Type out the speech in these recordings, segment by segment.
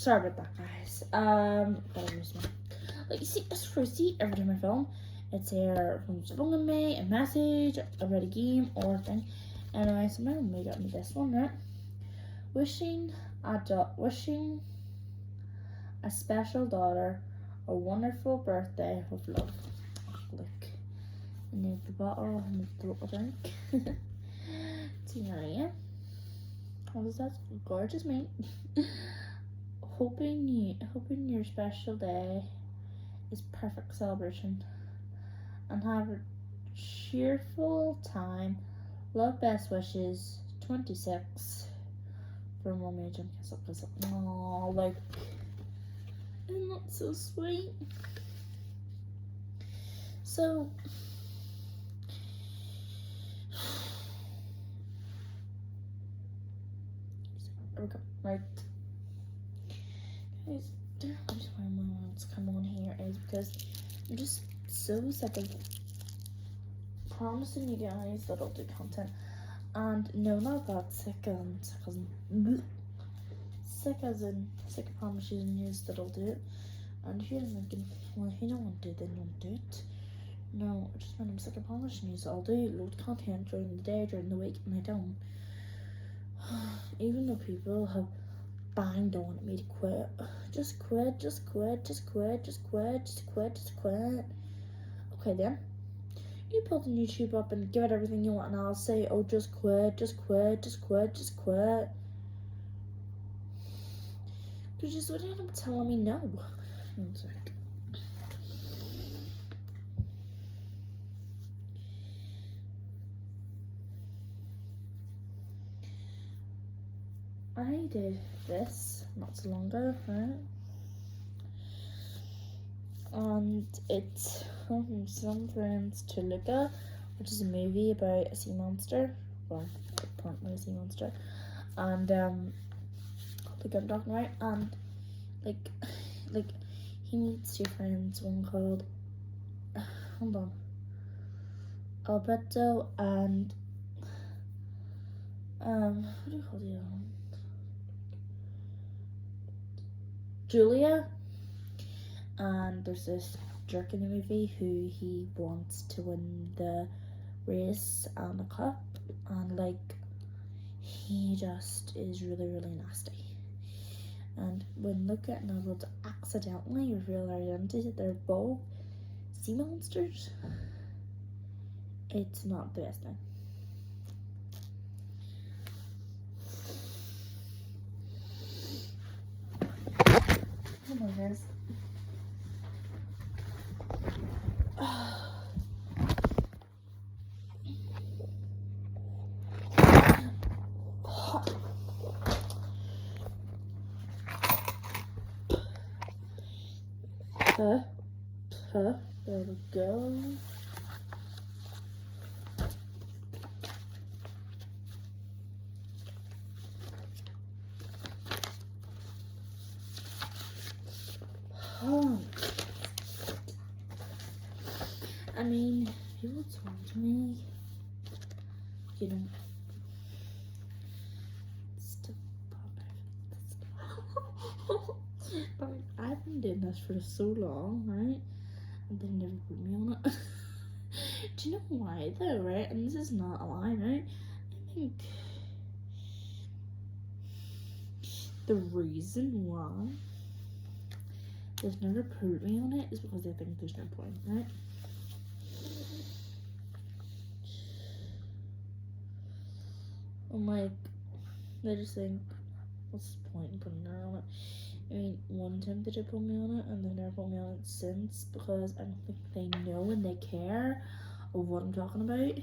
sorry about that, guys. Like, you see, as for see every time I film, it's here from phoning me, a message, about a game, or a thing. Anyway, so my mum got me this one, right? Wishing a special daughter a wonderful birthday with love. Look, I need the bottle and the little drink. Here I am. What is that? Gorgeous, mate. hoping your special day is perfect celebration and have a cheerful time. Love, best wishes, 26. For Mommy Jim Kiss Up. Aww, like, isn't that so sweet? So, there we go. Right, guys, the reason why my mom's come on here is because I'm just so sick of promising you guys that I'll do content. And no, not that sick sick of promising you that I'll do it. And if you're thinking, well, if you don't want to do it, then don't do it. No, I just meant I'm sick of promising you, so I'll do loads of content during the day, during the week, and I don't. Even though people have banged on at me to quit. Just quit. Okay then. You put the YouTube up and give it everything you want, and I'll say, oh, just quit. You just wouldn't end up telling me no. One sec. I did this not so long ago, right? And it's from Some Friends to Luca, which is a movie about a sea monster. Well, apparently a sea monster. And like I'm talking about, and like he meets two friends, one called hold on, Alberto and what do you call the other one? Julia. And there's this jerk in the movie who he wants to win the race and the cup, and like he just is really nasty. And when Luca and Alberto accidentally reveal their identity, they're both sea monsters. It's not the best thing. Hold on, guys. There we go. I mean, people told me, you know, but I've been doing this for so long, right? And they never put me on it. Do you know why though, right? And this is not a lie, right? I think the reason why they've never put me on it is because they think there's no point, right? And like, they just think, what's the point in putting her on it? I mean, one time they did put me on it, and they never put me on it since, because I don't think they know and they care of what I'm talking about.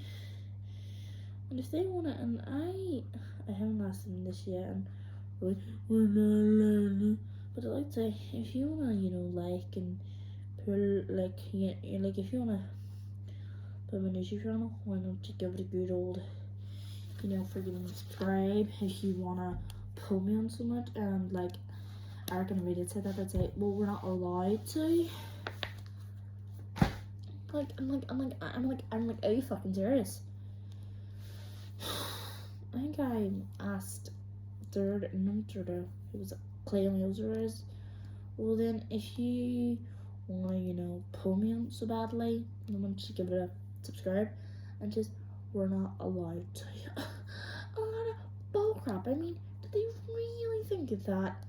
And if they want it, and I haven't asked them this yet, and like, we're not learning. But I'd like to say, if you wanna, you know, like and put like, like if you wanna put my YouTube channel, why not you give it a good old, you know, freaking subscribe. If you wanna pull me on so much, and like, I reckon if I did say that, I'd say, well, we're not allowed to. Like, I'm like, are you fucking serious? I think I asked third, it was Clay User is. Well then, if you wanna, pull me on so badly, then why don't you give it a subscribe and just we're not allowed to. A lot of bullcrap. I mean, do they really think that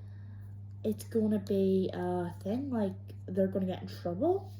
it's gonna be a thing? Like they're gonna get in trouble?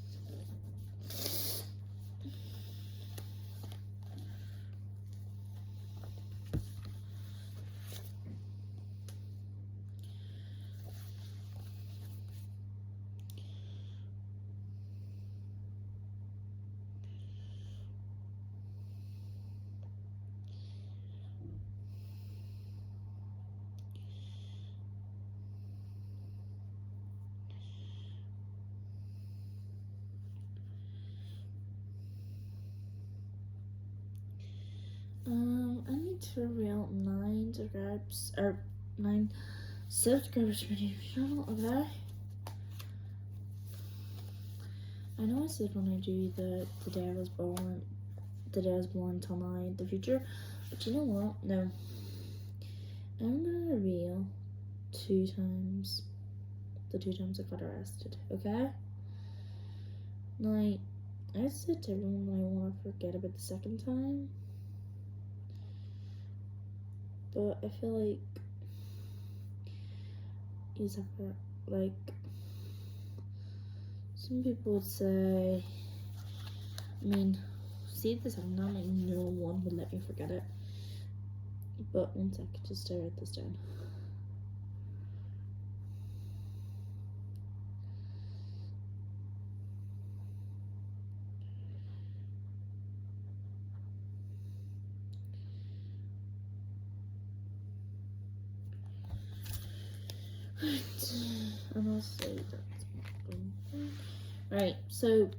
I need to reveal 9 subscribers or 9 subscribers for my channel, okay? I know I said when I do the day I was born till now in the future, but you know what? No. I'm gonna reveal 2 times. The 2 times I got arrested, okay? Now, I said to everyone that I want to forget about the second time. But I feel like some people would say, I mean, see the second time, like no one would let me forget it. But one sec, just to write this down. And I'll say that. Right, so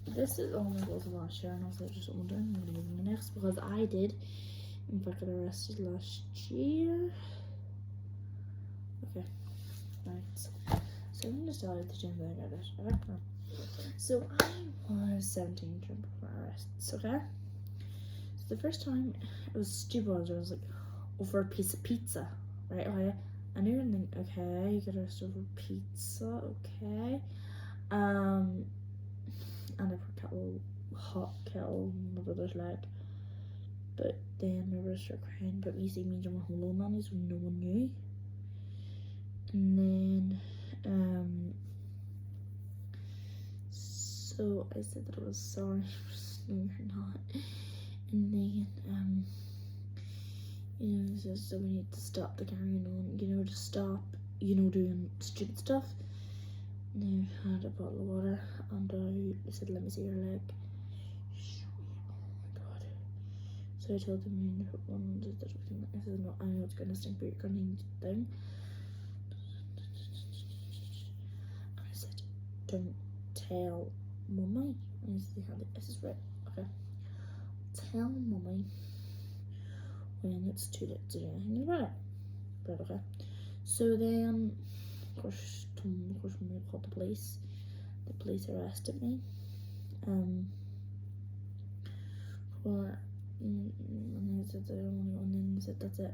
this is all my goals of last year, and also just wondering what I'm gonna do next because I did in fact got arrested last year. Okay, right. So I'm gonna start at the gym that I got it. Okay. So I was 17 during arrests, okay? So the first time it was stupid, I was like over a piece of pizza, right? Okay. And you're gonna think, okay, you got arrested over pizza, okay. And I put hot kettle, whatever there's like. But then my brother started crying, but me saying me and my whole nannies when no one knew. And then, so I said that I was sorry for saying or not. And then, so we need to stop the carrying on, just stop, doing stupid stuff. And I had a bottle of water and I said, let me see your leg. Oh my god. So I told them, I said, no, I know it's gonna stink, but you're gonna need the thing. And I said, don't tell mummy. And I said, this is right, okay. Tell mummy when it's too late to do anything about it. Right, okay. So then, of course, when we called the police arrested me. And I said that I only and then they said that's it.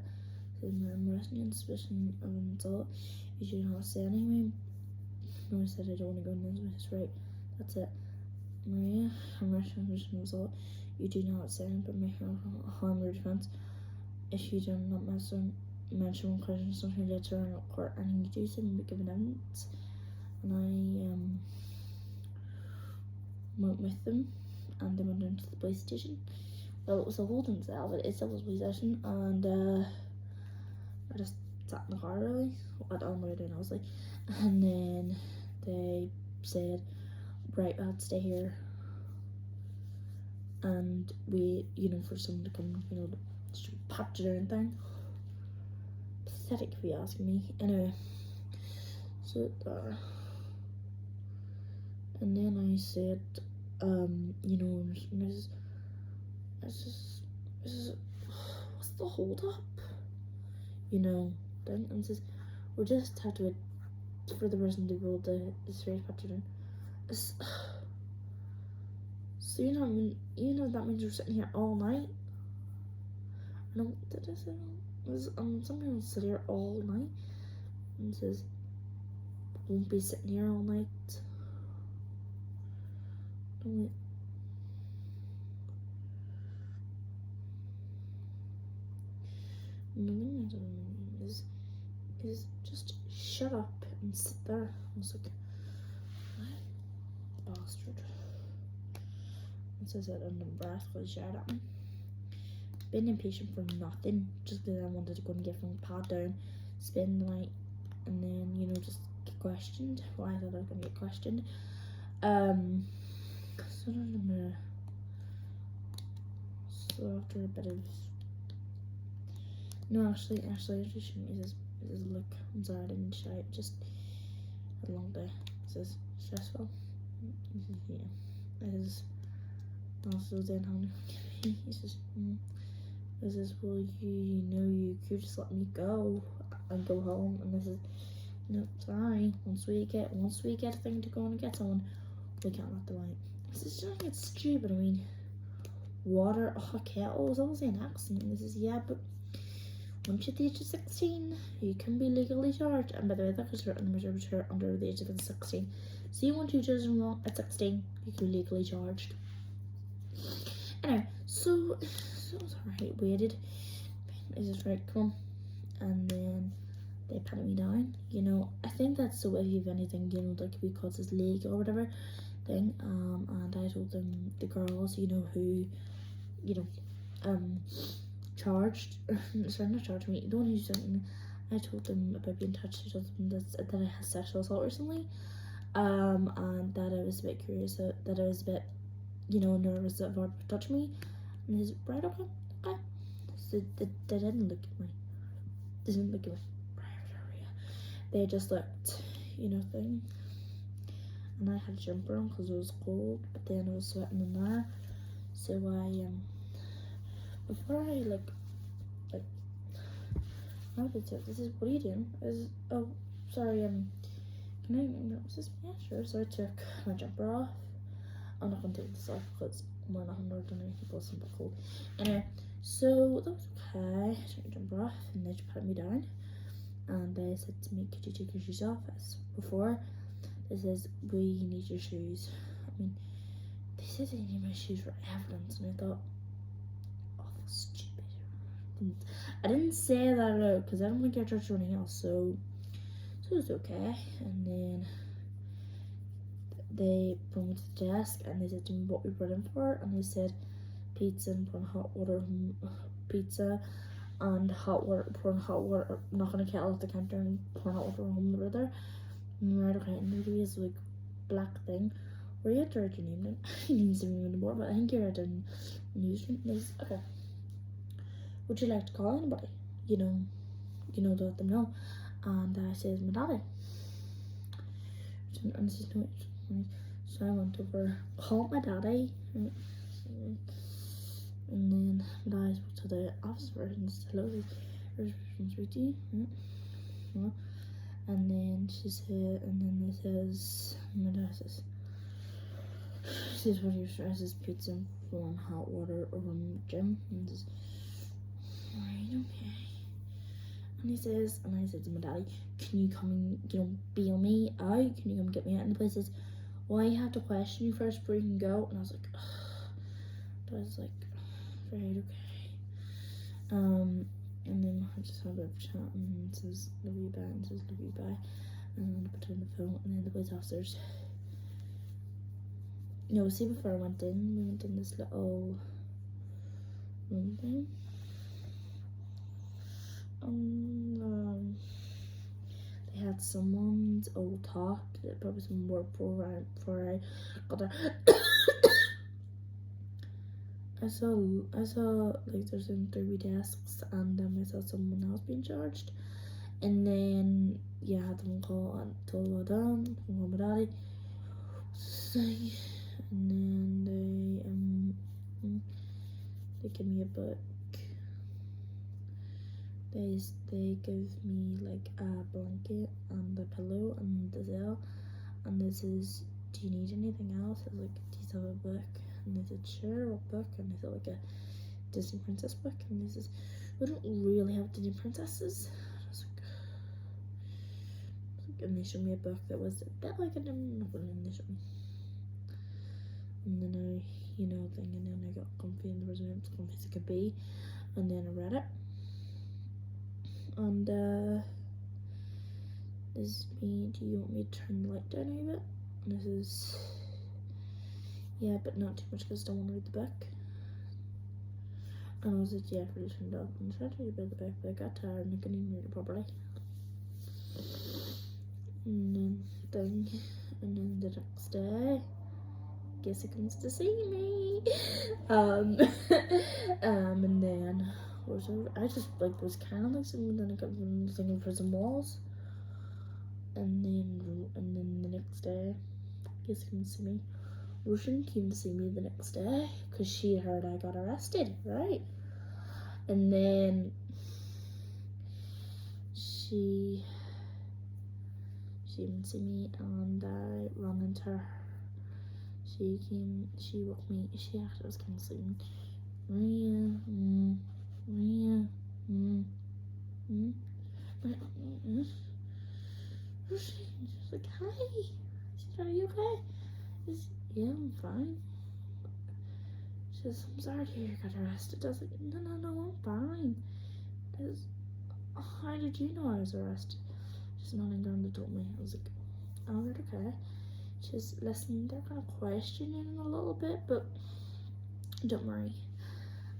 So I'm arresting you on suspicion of assault. You should not say anything. No, I said I don't want to go in this. I said, right, that's it. Maria, I'm arresting you on suspicion of assault. You do not say anything but make harm your defense. If you do not mention one question, something later in court, and you do something but give evidence. And I went with them, and they went into the police station. Well, it was a holding cell, but it still was a police station, and I just sat in the car really. On the way down, obviously. And then they said, right, I'll stay here and wait, for someone to come, to patch it or anything. Pathetic if you ask me. Anyway, so and then I said, what's the hold up? Thing, and says, we just have to wait for the person to build the straight patch So that means we're sitting here all night. No, did I say that? Some people sit here all night. says, won't be sitting here all night. Don't is just shut up and sit there. I was like, what? Bastard. It says that under breath was shout at me. Been impatient for nothing, just because I wanted to go and get from the pad down, spend the night, and then, you know, just get questioned. Well, I thought I was going to get questioned. So after a bit of... No, actually, I just shouldn't use this look. I'm sorry, I didn't shout. Just had a long day. This is stressful. Yeah. This is also then on. He says, this is, well, you know, you could just let me go and go home. And this is, no, sorry. Once we get a thing to go and get someone, we can't let the light. This is just, it's stupid. I mean, water, kettle is obviously an accident. And this is, yeah, but once you're the age of 16, you can be legally charged. And by the way, that was written under the age of 16. So you want to do children wrong at 16, you can be legally charged. Anyway, so sorry, waited. Is this right? Come on. And then they patted me down. You know, I think that's so if you've anything, you know, like because it's legal or whatever thing. And I told them, the girls, you know, who, you know, charged, sorry, not charged me, the one who sent me, I told them about being touched. I told them that I had sexual assault recently, and that I was a bit curious, that I was a bit, you know, nervous that Vard would touch me, and he's right, okay. So they didn't look at my private area, they just looked, you know, thing, and I had a jumper on because it was cold, but then I was sweating in there, so I, before I this is, what are you doing? Oh, sorry, can I, no, is this, yeah, sure, so I took my jumper off. I'm not gonna take this off because we're not gonna do anything, it's a bit cold. Anyway, so that was okay, I took my jumper off, and they just pat me down, and they said to me, could you take your shoes off? As before, they says, we need your shoes. I mean, they said they need my shoes for evidence, and I thought, stupid. I didn't say that out because I don't think I touched anything else, so it was okay. And then they brought me to the desk and they said to me what we brought in for, and they said pizza and pouring hot water, pizza and hot water, pouring hot water, knocking a kettle off the counter and pouring hot water home the brother. And right, okay, and there was like black thing where you had to write your name down. He needs to be anymore, but I think you're at a newsroom. Okay. Would you like to call anybody? You know, to let them know. And I says, my daddy. And she says, no. So I went over, called my daddy. And then my dad spoke to the officer and said, hello, there's from Sweetie. And then she said, and then they says, my dad says, what are your stresses? Pizza, warm hot water, or from gym. And says, right, okay. And he says, and I said to my daddy, can you come and, you know, bail me out? Can you come get me out? And the place says, well, I have to question you first before you can go. And I was like, ugh. But I was like, right, okay. And then I just had a bit of a chat, and it says, love you, bye, and it says, love you, bye. And then I put down the phone, and then the police officers, no, see, before I went in, we went in this little room thing. They had someone's old talk that probably some work before I got there. I saw like there's 3 desks, and I saw someone else being charged, and then yeah, I had them call and told well done, called my daddy, and then they give me a book. They give me like a blanket and a pillow and the Zelle, and this is, do you need anything else? I was like, do you have a book? And they said, sure, what book? And I said, like a Disney princess book. And they says, we don't really have Disney princesses. I was like, and they showed me a book that was a bit like an novel, and they showed me. And then I, thing, and then I got comfy in the room, as comfy as it could be, and then I read it. And this is me. Do you want me to turn the light down a bit? And this is, yeah, but not too much because I don't want to read the book. And I was like, yeah, I really turned it off. And I tried to read about the book, but I got tired and I couldn't even read it properly. And then the next day, guess it comes to see me. And then I just was kind of like something. Then I got thinking prison walls. And then the next day, guess it comes to see me. Russian came to see me the next day because she heard I got arrested, right? And then she came to see me, and I ran into her. She woke me. She actually was kind of sleeping. Maria, Russian. She was like, hi. She said, are you okay? Yeah, I'm fine. She says, I'm sorry to hear you got arrested. I was like, no, I'm fine. How did you know I was arrested? She's nodding down and told me. I was like, alright, okay. She's listening, they're kind of questioning a little bit, but don't worry.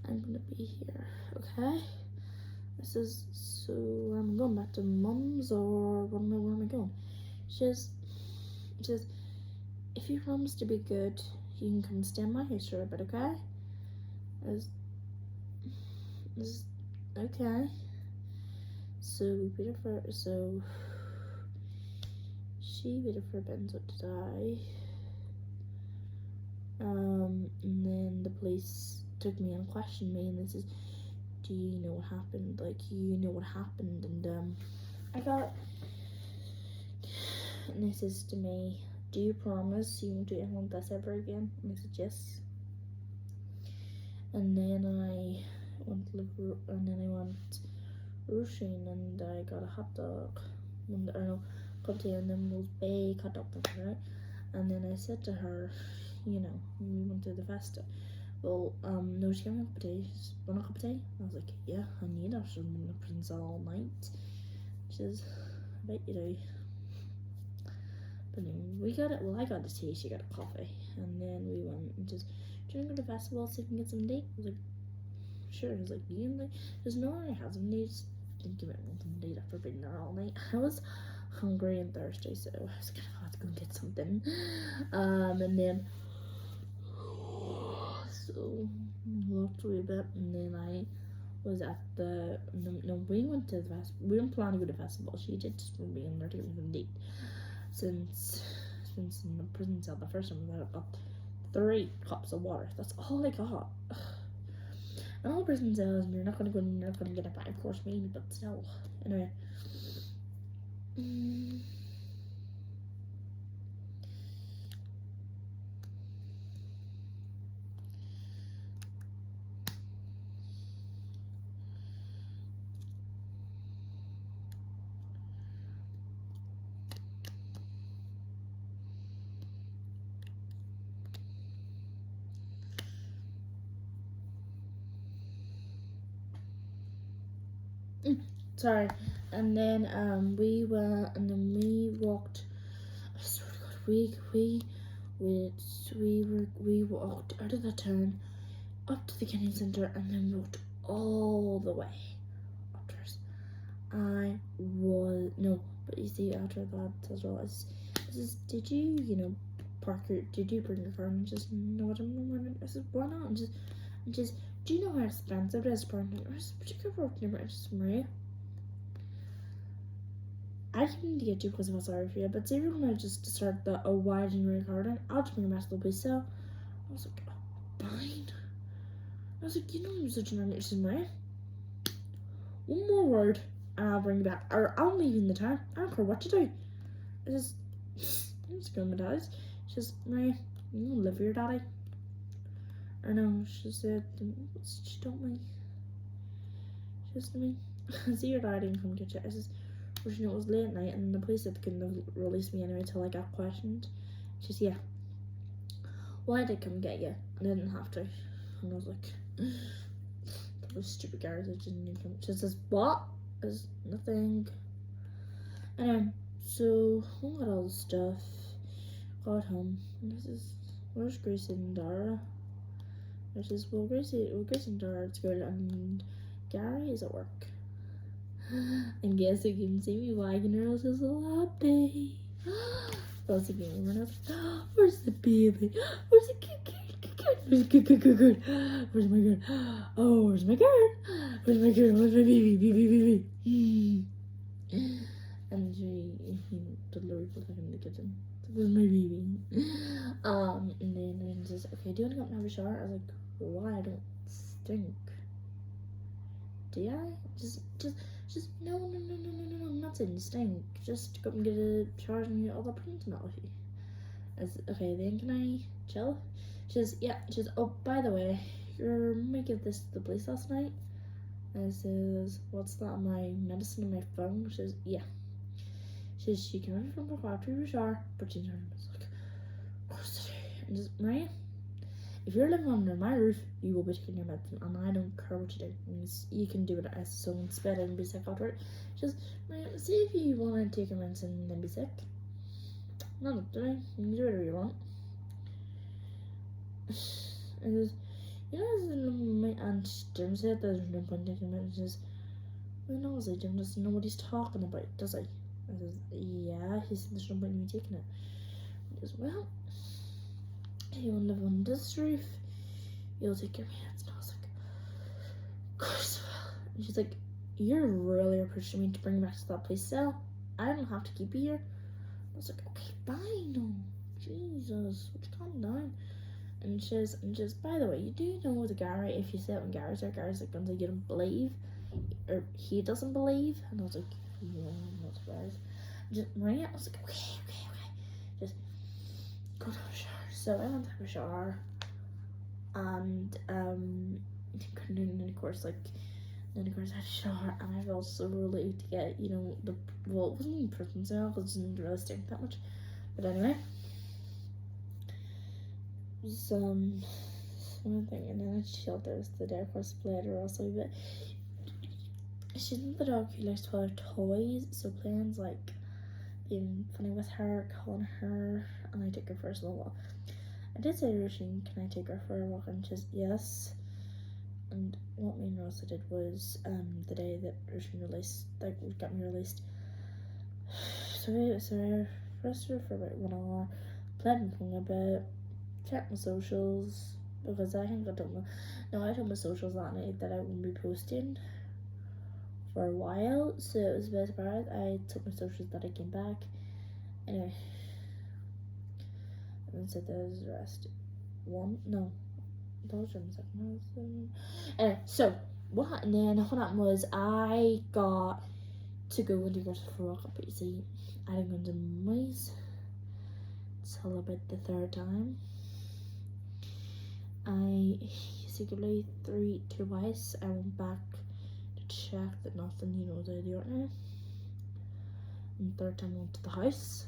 I'm gonna be here, okay? This is, so I'm going back to mum's, or where am I going? She says, if you promise to be good, you can come stay in my house for a bit, okay? Okay. So we waited for, she waited for Benzo to die. And then the police took me and questioned me, and this is, do you know what happened? Like, you know what happened? And I got, and this is to me, do you promise you won't do anything like this ever again? And I said yes. And then I went Russian, and I got a hot dog, cup of tea, and then those big hot dog things, right? And then I said to her, we went to the festa. Well, no, she gave me a cup of tea. She said, want a cup of tea? I was like, yeah, I need it. I've been in prison all night. She says, I bet you do. But anyway, we got it. Well, I got the tea. She got a coffee, and then we went and just during the festival so we can get some date. I was like, sure. I was like, you and there's no one has some dates. Didn't give everyone some date after being there all night. I was hungry and thirsty, so I was gonna have to go and get something. And then so walked a wee bit, and then I was at the we went to the festival. We didn't plan to go to the festival. She did just want to be in there to get me some date. Since in the prison cell, the first time I got 3 cups of water. That's all I got. Ugh. And all prison cells, you're not gonna get a 5-course meal, but still. Anyway. Sorry. And then we walked. I swear to God, we walked out of the town up to the Kennedy Centre, and then walked all the way upstairs. But you see, after that as well, did you did you bring your car? And just, what I said, why not? And just, do you know how expensive it is to park? But you could work near Maria. I didn't get you because I felt sorry for you, but see, when I just start why didn't you record it? I'll just bring the rest of the piece. So I was like, fine. I was like, I'm such an interesting man. One more word, and I'll bring you back, or I'm leaving the town. I don't care what you do. I'm just going to my daddy's. She says, Maria, you gonna live with your daddy? Or no, she said, she told me. She says to me, see your daddy and come get you. I says, Which, it was late at night, and the police said they couldn't have released me anyway till I got questioned. She says, yeah. Well, I did come get you, and I didn't have to. And I was like, those stupid guards that didn't even come. She says, what? There's nothing. Anyway, so I got all the stuff. Got home. And where's Gracie and Dara? Which is, Gracie and Dara are at school, and Gary is at work. And guess you can see me wagging her, I was just so happy. That's a game, and I was like, where's the baby? Where's the kid? Where's the kid? Where's my girl? Oh, where's my girl? Where's my girl? Where's my baby? And he delivered the in the kitchen. Where's my baby? And then he says, okay, do you want to go up and have a shower? I was like, why? I don't stink. Do I? Just no, I'm not saying you stink. Just go up and get a shower and get all the paint and off you. I said, okay, then can I chill? She says, yeah. She says, oh, by the way, your mummy gave this to the police last night. And I says, what's that on my medicine on my phone? She says, yeah. She says, she came in from her after your shower, but she turned and was like, of course today. And just, Maria, if you're living under my roof, you will be taking your medicine, and I don't care what you do. You can do it as someone spit and be sick after it. Just, Maria, see if you want to take your medicine and then be sick. Not up to me. You can do whatever you want. And just, you know, my aunt Jim said there's no point taking medicine. She says, well, no, I said, Jim doesn't know what he's talking about, does he? I says, yeah, he said there's no point in me taking it. He goes, well, if you want to live on this roof, you'll take your meds. And I was like, of course I will. And she's like, you're really approaching me to bring me back to that place cell. I don't have to keep you here. I was like, okay, fine. No, Jesus, would you calm down? And she says, by the way, you do know the Gary, if you say it when Gary's there, Gary's like, you don't believe, or he doesn't believe. And I was like, yeah, I'm not surprised. Just, Maria, I was like, okay. Just go to a shower. So I went to have a shower, and then of course I had a shower, and I felt so relieved to get, you know, it wasn't even prison cell because it didn't really stink that much, but anyway, it was one thing. And then at shelters the day, of course, played her also, but she's not the dog who likes to play with toys, so playing's like being funny with her, calling her, and I took her for a small walk. I did say to Roisin, can I take her for a walk? And she says, yes. And what me and Rosa did was, the day that Roisin got me released, so I rested her for about 1 hour, played with him a bit, checked my socials, because I think I told my socials that night that I wouldn't be posting for a while, so it was a bit surprised. I took my socials that I came back. Anyway, and then said there was the rest. Anyway, so what happened was I got to go and take her for a walk up, but you see, I didn't go to Mummy's till about the third time. I secretly twice I went back to check that nothing, was out of the ordinary. And the third time I went to the house,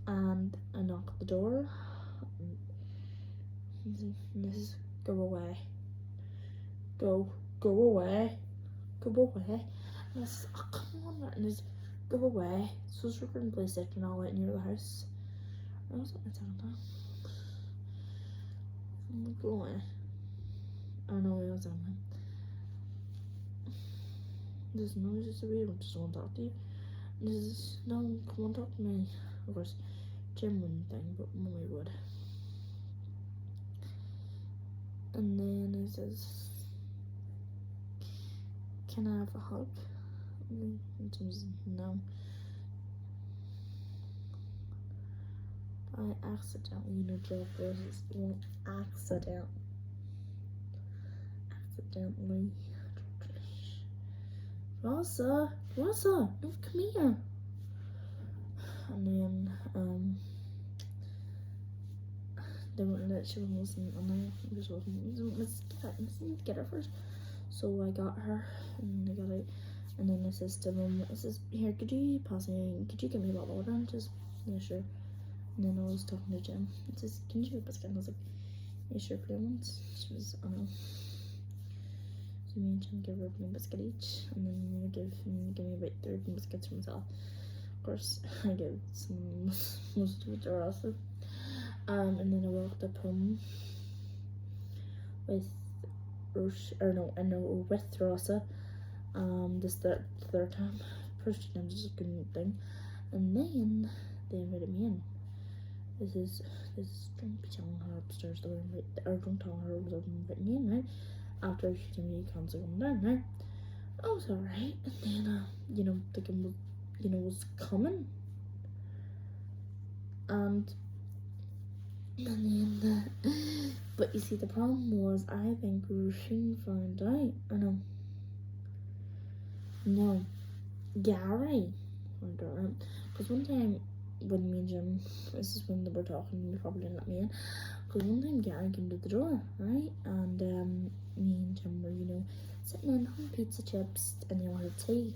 and I knocked at the door, and this is, go away. Go away. And I said, oh, come on, and this, go away. So I was recording PlayStation all out near the house. I was like, I'm like, go away. I don't know what I was on. There's no, just a weird, just want to talk to you. No, come on, talk to me. Of course, Jim wouldn't think, but Mummy would. And then it says, can I have a hug? And Jim says, no. I accidentally, Joe versus accidentally. Rosa, no, come here. And then, they wouldn't let, she wasn't listening, and I just wasn't, let's get her first. So I got her, and I got out, And then I says to mum, I says, here, could you get me a bottle of water? And she's, yeah, sure. And then I was talking to Jim. He says, can you do a biscuit? And I was like, yeah, sure, for once. She was, I know. So me and Jim give her a plain biscuit each, and then we give me about 13 biscuits for myself. Of course, I give some most of it to Rosa. And then I walked up home with with Rosa. This third time. First time just a good thing, and then they invited me in. This is don't be telling her upstairs don't tell her was inviting me in, right? After she told me can't come down, right? I was alright, and then thinking was coming, and then but you see the problem was I think Roisin found out. No, Gary found out, because one time when me and Jim, this is when they were talking, they probably didn't let me in, because one time Gary came to the door, right, and me and Jim were sitting in having pizza chips, and they wanted tea.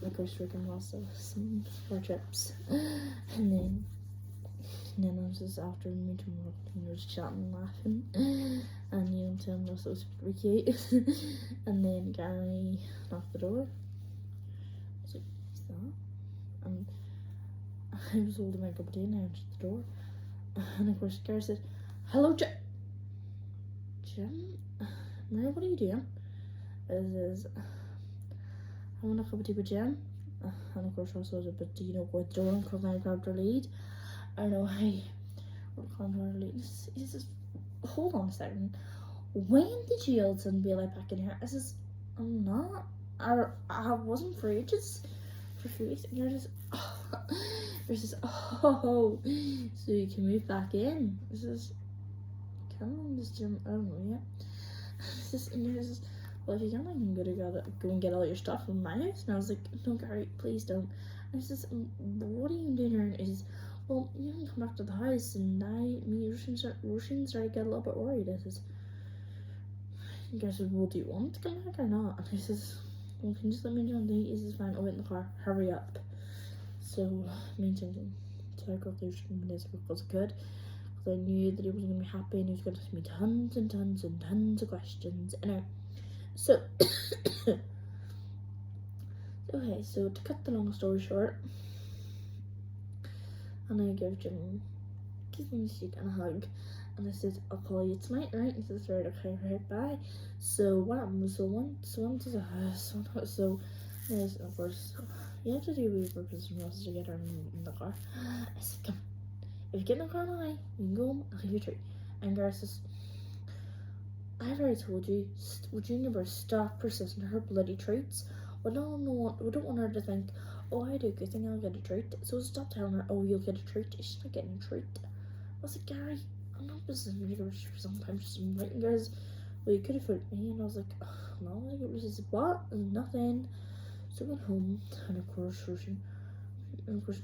Of course, freaking lost some more chips, and then I was just after me and Jim were just chatting and laughing, and Tim was so super cute, and then Gary knocked the door. I was like, what's that? And I was holding my cup of tea and I answered the door, and of course Gary said, hello Jim. Mary, what are you doing? I says, I want a cup of tea with Jim. And of course also a bit go at the door and come and grab her lead. I know, hey, we're calling her lead. He says, hold on a second, when did you all suddenly be like back in here? I says, I'm not. I wasn't for ages, for 3 weeks. And you're just, oh, so you can move back in. This is, come on, this Jim, I don't know yet. And you're just, well, if you can't, I can go and get all your stuff from my house. And I was like, no, Gary, please don't. And he says, what are you doing here? And he says, well, you can come back to the house. And Roisin started to get a little bit worried. I says, I said, well, do you want to come back or not? And he says, well, can you just let me know? He says, fine, I'll wait in the car, hurry up. So, me and Jim, so I got there as quick as I could, because I knew that he wasn't going to be happy and he was going to ask me tons and tons and tons of questions. And so, okay, so to cut the long story short, and I give Jim a kiss on the cheek and a hug, and I said, I'll call you tonight, right? And he says, right, okay, right, bye. So what happened was, so yes, of course, you have to do Weaver because we to get her in the car. I said, come, if you get in the car now, you can go home, I'll give you a treat. And Gareth says, I've already told you, would you never stop persisting in her bloody treats? We don't want her to think, oh, I do a good thing, I'll get a treat. So stop telling her, oh, you'll get a treat. She's not getting a treat. I was like, Gary, I'm not persisting for sometimes just writing guys. Well, you could have put me, and I was like, oh, no, it was just what? Nothing. So I went home, and of course,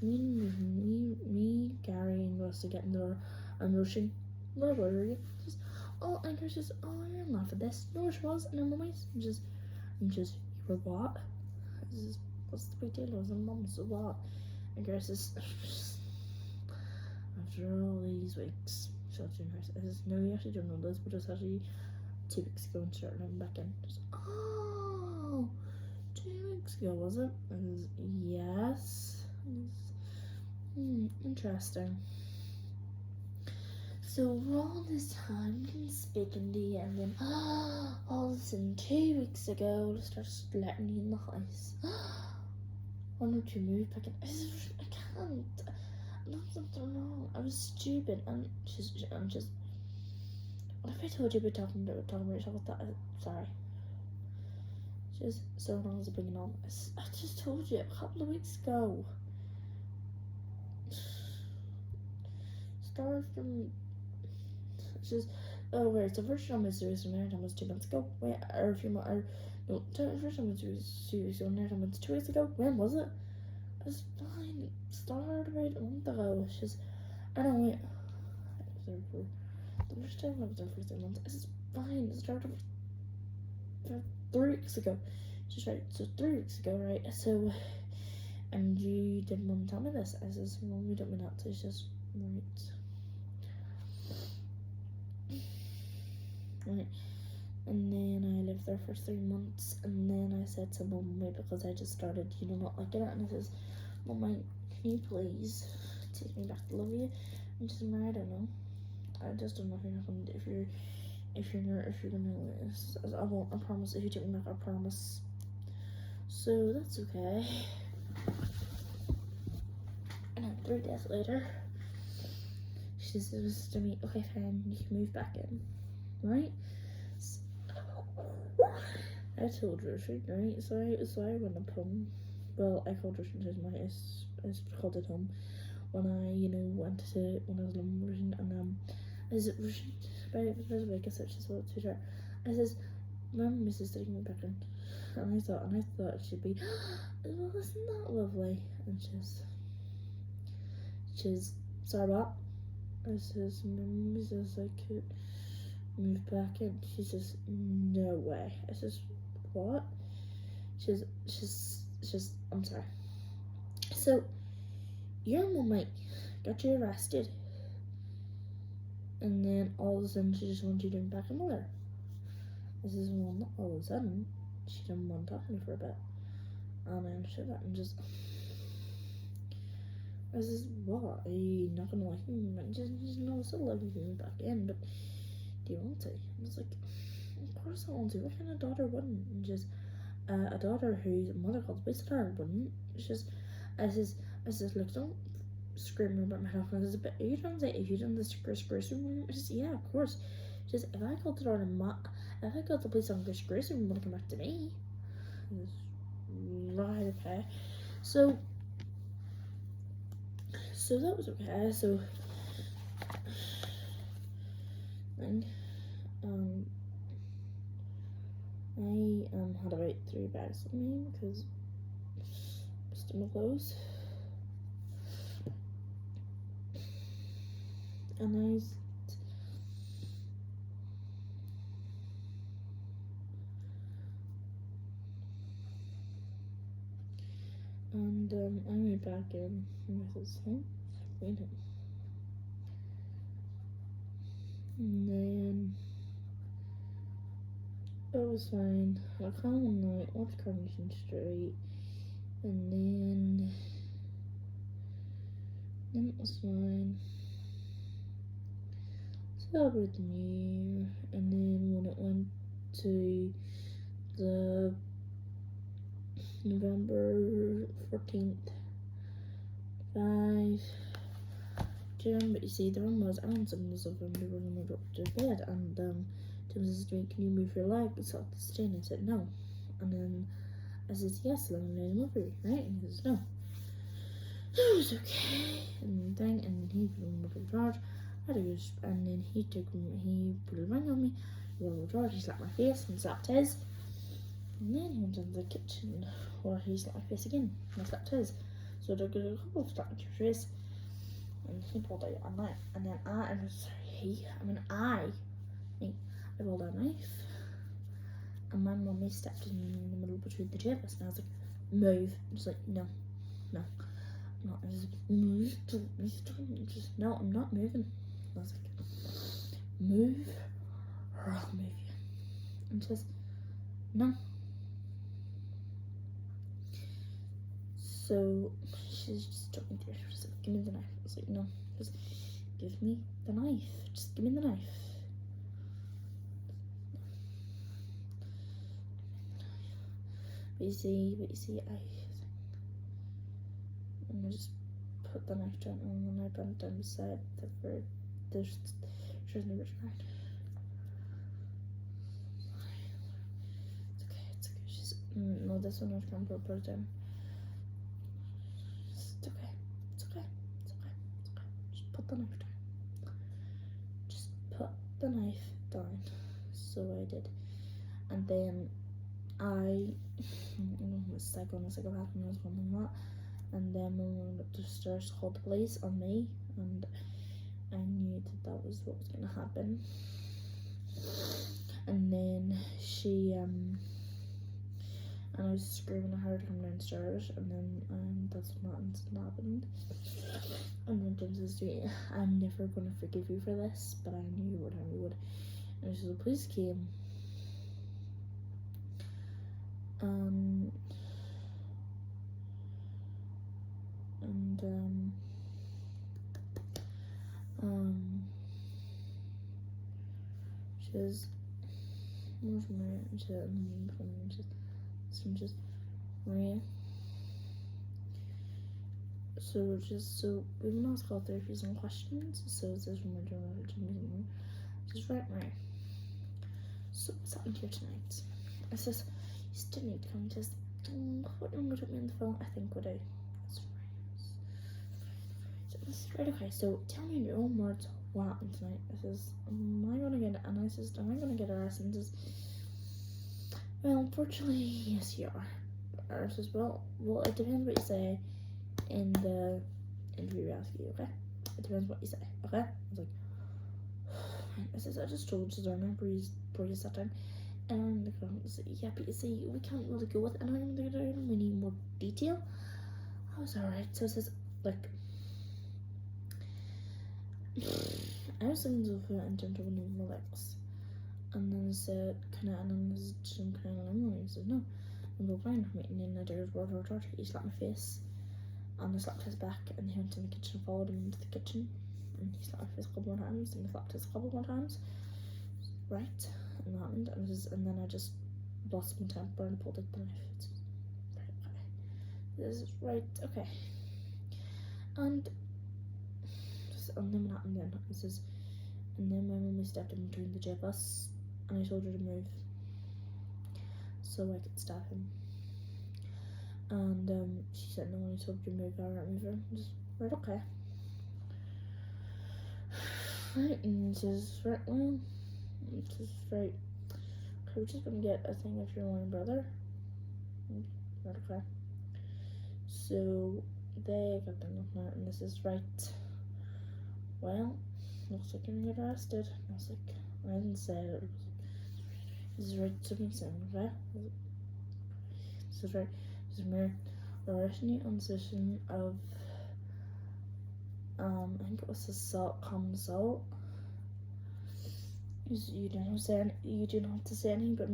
me, Gary, and Rusty get in the door, and Roisin, where were you? Just, oh, and Gary says, oh, you're in love with this. No, she was, and her mummy's, and just, you were what? I says, what's the big deal? I was in mum, so what? And Gary says, after all these weeks, I says, no, you actually don't know this, but it's actually 2 weeks ago and started living back in. Just, oh, 2 weeks ago, was it? And yes. Interesting. So we're all this time speaking to you, and then all of a sudden 2 weeks ago, they start letting you in the house. Why don't you move back in? I can't. There's something wrong. I was stupid, and she's. What if I told you about talking about yourself with that? Sorry. Just so long as I bring it on. I just told you a couple of weeks ago. Start from. Just. Oh wait, so first time I was serious on time was 2 months ago. Wait, or a few more. No, first time I was serious on time was 2 weeks ago. When was it? It was fine. Started right a month ago. It's just. I don't wait. The first time I was there for 3 months. It's fine. It started 3 weeks ago. She's right, so 3 weeks ago, right? So, and you didn't want to tell me this. I says, well, we don't mean that. So it's just, right. And then I lived there for 3 months, and then I said to Mum, wait, because I just started, not liking it, and I says, Mum, can you please take me back to love you? And she's like, I don't know. I just don't know if you're not gonna, if you're gonna, I won't, I promise, if you take me back, I promise. So that's okay. And then 3 days later, she says to me, okay, fine, you can move back in, right? I told her, right? So I went up home. Well, I called her I called it home when I, when I was living with Russian, and is it Russian? By the way, I guess that's just what it's her. I says, my mum is taking me back in, and I thought it should be, well, isn't that lovely? And she's sorry what? I says, my mum says I could move back in. She says, no way. I says, what? She's I'm sorry. So your mum got you arrested, and then all of a sudden she just wants you to bring back a mother. I says, well, not all of a sudden. She didn't want to talk to me for a bit, and I understood that, and just I says, what? Are you not gonna like me? Just no, still love you back in, but do you want to? I was like, of course I want to. What kind of daughter wouldn't? And just a daughter whose mother calls based on her wouldn't. It's just, I says, look, don't scream about my health. I says, but are you trying to say if you done this Chris room? I says, yeah, of course. She says, if I called the daughter, if I called the police on Chris Grayson, you want to come back to me? I says, right, okay. So that was okay. So then, I had about 3 bags with me because just in my clothes, and I went back in with his home, and then it was fine. I called one night, watched Coronation Street, and then it was fine. Celebrated the New Year, and then when it went to the November 14th, 5 Jim, but you see, the one was, I want some of this over and we were going to go to bed, and Tim says to me, can you move your leg? It's off the stain. I said, no. And then I says, yes, let me move it, right? And he says, no. It was okay. And he put him over George. And then he put a ring on me, over George, he slapped my face and slapped his. And then he went into the kitchen where he slapped my face again, and I slapped his. So I did a couple of slaps to your face. And he pulled out a knife, and then I pulled out a knife, and my mummy stepped in the middle between the two of us, and I was like, move. Just like, no, I'm not. I was like, move, just, no, I'm not moving. I was like, move, or I'll move you. And she says, no. So she just took me there. She was like, give me the knife. I was like, no, just give me the knife. Just give me the knife. But you see, I just put the knife down, and then I bent down beside the bird. There's no rich right. It's okay. She's no, this one I can't put it down. It's okay. Just put the knife down. Just put the knife down. So I did, and then I was psychopath and I was filming that, and then when we went up the stairs, called the police on me, and I knew that was what was gonna happen. And then and I was screaming at her to come downstairs, and then that's not happened. And then Jim says to me, I'm never gonna forgive you for this, but I knew you would, and you would. And so the police came. And she says, where's Maria? And she said, Maria. So we've been asked all therapy some questions. So it says from my journal, just right, Maria. So what's happened here tonight? I says, you still need to come. Just what number took me on the phone? I think what I. Right, okay, so tell me in your own words what happened tonight. I says, am I gonna get arrested? And says, well, unfortunately, yes you are. I says, well, it depends what you say in the interview we ask you, okay? It depends what you say, okay? I was like, I says, I just told Susanna before you sat down. And the girl said, yeah, but you see, we can't really go with it, and we need more detail. I was alright, so it says, like, I was thinking of it in terms of name Alex, and then I said, can I Emily? He said, no. And we're fine for meeting, and I did word or torture. He slapped my face, and I slapped his back, and he went in the kitchen, followed him into the kitchen, and he slapped my face a couple more times, and I slapped his a couple more times. Right, and that happened, and then I just lost my temper and pulled out the knife. Right, okay. This is right, okay. And then what happened then? This is, and then my mum stepped in between the two of us, and I told her to move so I could stab him. And she said, no, when I told you to move, I won't move her. Just, right, okay. Right, and he says, right, well, it's just right. Okay, we're just gonna get a thing of your own brother. Right, okay. So they got them looking at, and this is right. Well, looks like you're gonna get arrested. And I was like, I didn't say it. This is right, something saying, okay? This is right. This is mere arresting you on suspicion of, I think it was assault, common assault. You don't have to say anything, but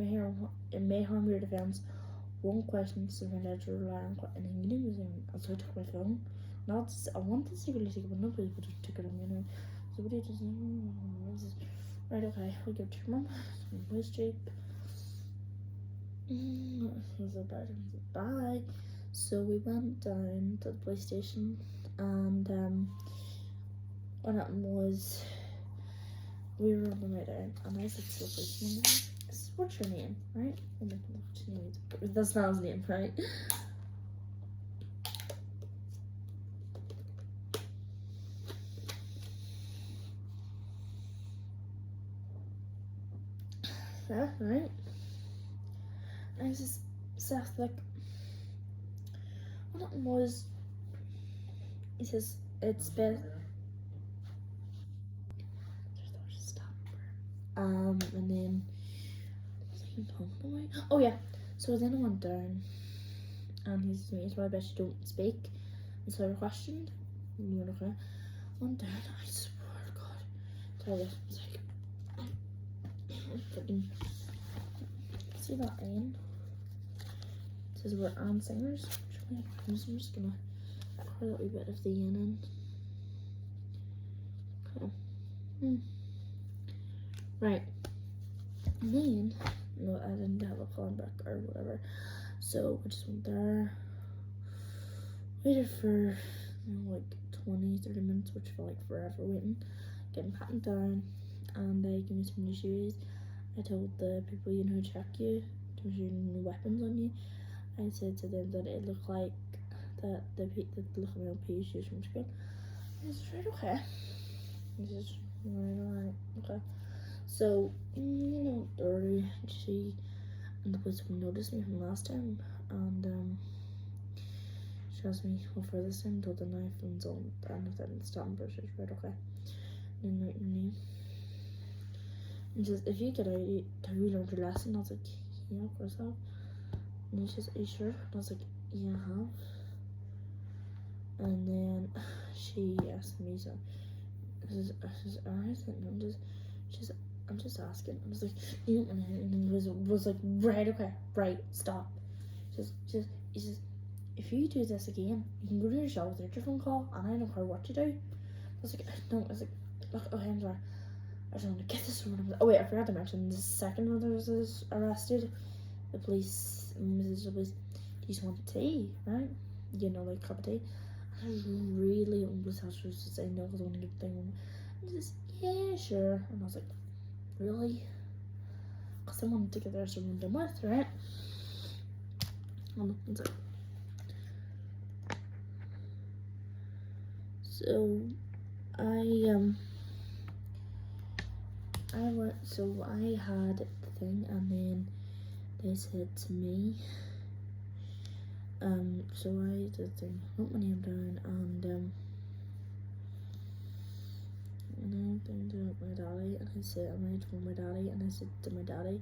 it may harm your defense. One question is led to rely on anything you do. And so I took my phone. I wanted to secretly take it, but nobody would have took it on me. So what did you just right, okay, we'll give it to your mum. Voice cheap. Bye. So we went down to the police station, and what happened was we were on the way down, and I said to the policeman, what's your name, right? That's not his name, right? Yeah, right? And I just said, like, what happened was, he says, it's been, and then, oh yeah, so then I went down, and he said to me, it's probably best you don't speak, and so I questioned, and you okay? I went down, I swear to God, tell this, it's like, freaking, see that Anne? It says we're Anne singers. I'm just gonna pour a little bit of the Anne in. Okay. Right. And then, no, I didn't have a call back or whatever. So I just went there, waited for like 20-30 minutes, which felt like forever waiting, getting patted down, and they gave me some new shoes. I told the people, who check you, to use new weapons on you. I said to them that it looked like that the look of my LP shoes from school. And I said, right, okay. This is right, okay. So, Dory, she and the policeman noticed me from last time, and she asked me what for this time, told the knife and so on, and then stop and brush it, right, okay. And then write your name. And she says, if you get out, have you learned your lesson? I was like, yeah, of course I have. And she's, are you sure? And I was like, yeah, I have. And then she asked me, so I says, alright, I'm just asking. I was like, you know, and he was like, right, okay, right, stop. He says, if you do this again, you can go to your job without your phone call, and I don't care what you do. I was like, no, I was like, look, okay, I'm sorry. I just want to get this one. Oh wait, I forgot to mention the second one that was arrested. The police, Mrs. the police, you just want tea, right? You know, like a cup of tea. I really was supposed to say no because I want to give the thing one. And he says, yeah, sure. And I was like, really? Because I wanted to get the rest of them done with, right? And so, so I had the thing, and then they said to me, so I did the thing, wrote my name down, and I think to my daddy, and I said, and I told my daddy, and I said to my daddy,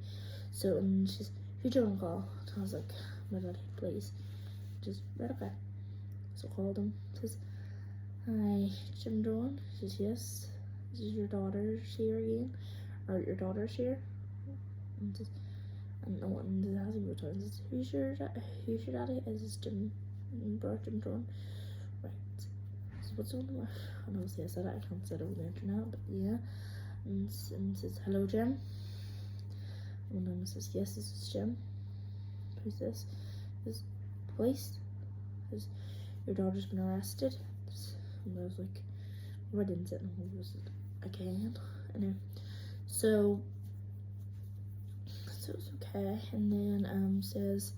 so, and she's, who'd you want to call? And I was like, my daddy, please. Just, right, okay. So I called him, says, hi, Jim John. She says, yes. This is your daughter here again, or your daughter's here. And just, and no one has him returns. Says, who's your daddy? Is this Jim John? Right. So what's on the, and obviously I said I can't say it over the internet, but yeah. And says, hello, Jim. And then says, yes, this is Jim. Who's this? This police. Says, your daughter's been arrested. And I was like, well, I didn't sit in the was again. Anyway, so it's okay. And then says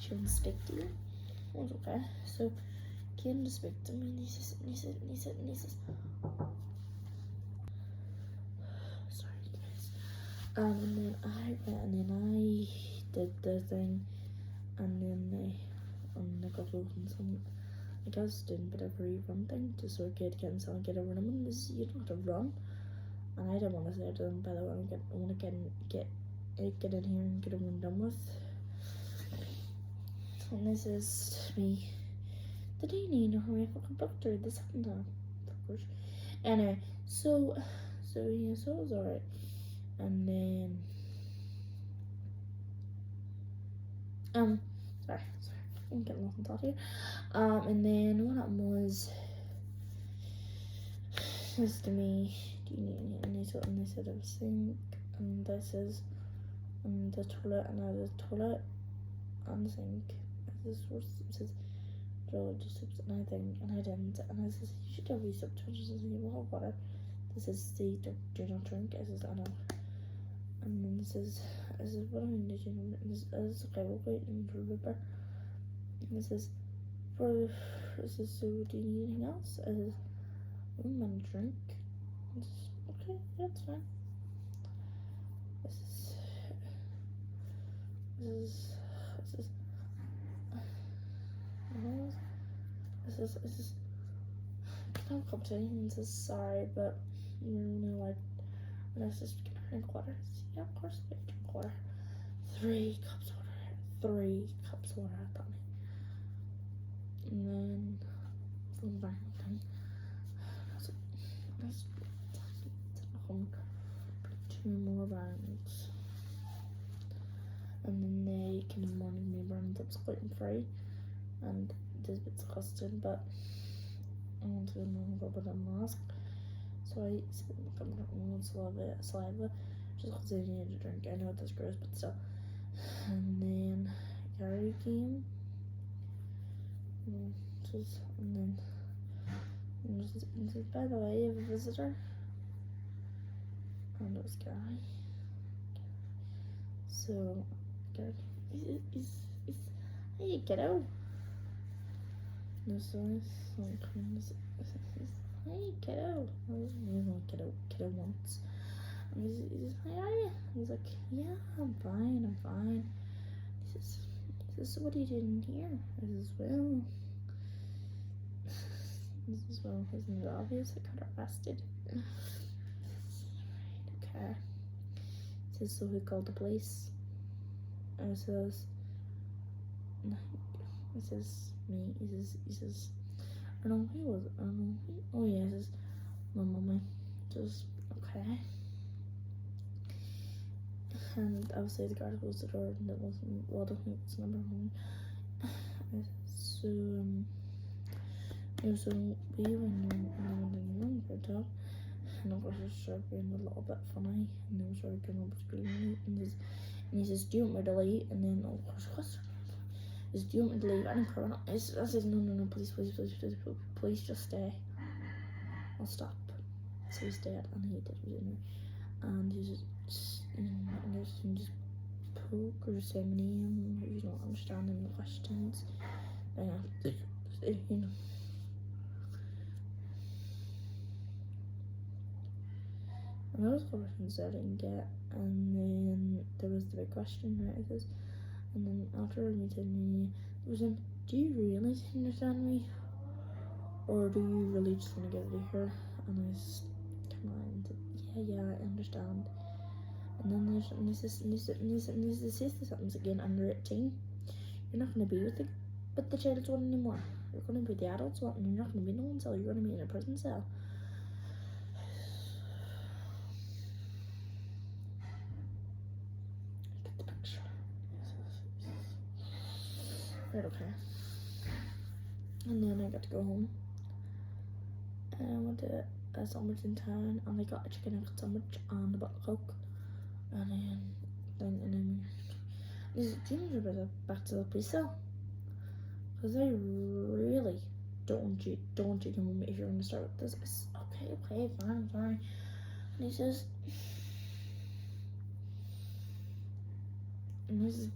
she wants to speak to you. It was okay. So came to speak to me, and he says, sorry guys. And then I went, and then I did the thing, and then I got over some, I guess doing a bit of a rerun thing just so I could get inside and get over them. And this, you don't have to run. And I didn't want to say it to them, by the way. I want to get in here and get them done with. And this is me. Did I need to hurry up? I could book through this happened to fuckers. Anyway, so yeah, so it was alright. And then sorry, I'm getting lost in thought here. And then what happened was, says to me, do you need any? And they said a sink, and this is, and the toilet, and I had a toilet and the sink. This was, it says, draw just soaps, and I think, and I didn't, and I says, you should have used up touches, and you will have water. This is the do not drink. I says, I know. And then this is what I mean, did you know? This is okay, we'll wait for Ripper. And this is so do you need anything else? I says, I'm gonna drink. Okay, that's fine. This is can I have a cup of tea? And says, sorry, but you know, like, and I says, can I drink water? Says, yeah, of course I can drink water. 3 cups of water. 3 cups of water at that. And then from the back of the thing, let's home 2 more rounds. And then they came in the morning, me round that's gluten free, and it is a bit disgusting, but I want to know a little bit of a mask. So I spit in saliva just because I needed to drink. I know that's gross, but still. And then Gary came. And then by the way, you have a visitor. And it was Gary. So Gary, he's hey kiddo. No, so hey kiddo. Kiddo once. And he's how are you? He's like, yeah, I'm fine. He says, what are you doing here? I says, well, isn't it obvious? I got arrested. Okay. says, so he called the police. And it says, me. He says, I don't know who was it. I don't know who. Oh yeah, it says, my mummy. Just, okay. And obviously the guard closed the door and it wasn't, well, I don't think it's number one. So, so we were in the room for a talk. And of course it started being a little bit funny. And then we started going up screaming. And he says, do you want me to leave? And then, of course, what's is, do you want me to leave? I didn't care. I said, no, please just stay. I'll stop. So he stayed and he did it. And he just, and just poke or say my name if you don't understand any questions. You know. And those questions I didn't get, and then there was the big question, right? And then after he told me, it was in, do you really understand me? Or do you really just want to get out of here? And I was kind of, yeah, I understand. And then this happens again under 18. You're not going to be with the child's one anymore. You're going to be the adult's one, and you're not going to be in one cell. You're going to be in a prison cell. Get the picture. Right, okay. And then I got to go home. And I went to a sandwich in town, and I got a chicken nugget sandwich and a bottle of Coke. And then do you know about back to the police cell? Because I really don't want you to come with me if you're going to start with this. It's okay, fine. And he says,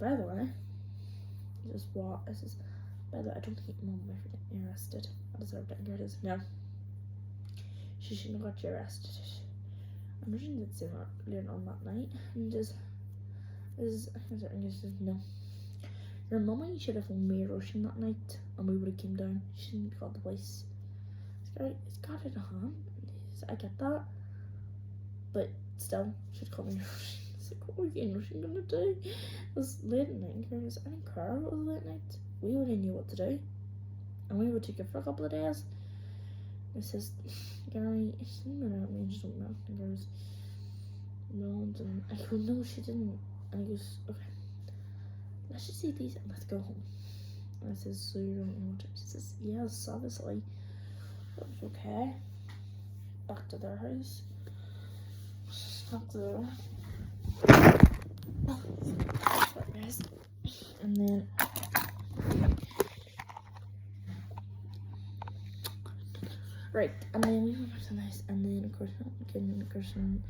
by the way, he says, what? I says, by the way, I don't think Mum ever get arrested. I deserve it. And here it is. No. She shouldn't have got you arrested. I'm just going to say later on that night. And he says, no. Your mummy should have phoned me Roshan that night and we would have came down. She shouldn't have called the police. It's got it a hand. I get that. But still, she'd call me Roshan. It's like, what are you and Roshan gonna do? It was late at night and I didn't care it was late at night. We already knew what to do. And we would take it for a couple of days. It says, Gary, she didn't know me, just don't know. And goes, no, and I go, no, she didn't. And he goes, okay, let's just eat these and let's go home. And I says, so you don't know what to do? She says, yes, obviously. That was okay. Back to their house. Back to their and then right, and then we went back to the house, and then of course Kirsten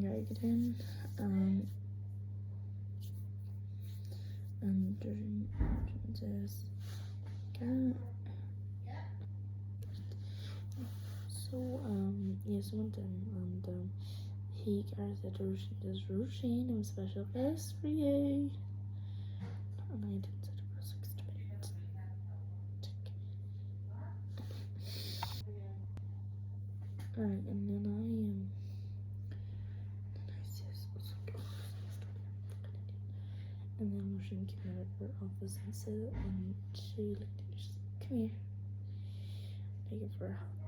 Gary get in, and says, so yes, went in, and Gary said, Roisin, it was a special place for you, and I did such a gross experiment. Alright, and then and then Roisin came out of her office and said, and she looked at me, she said, come here. I give her a hug.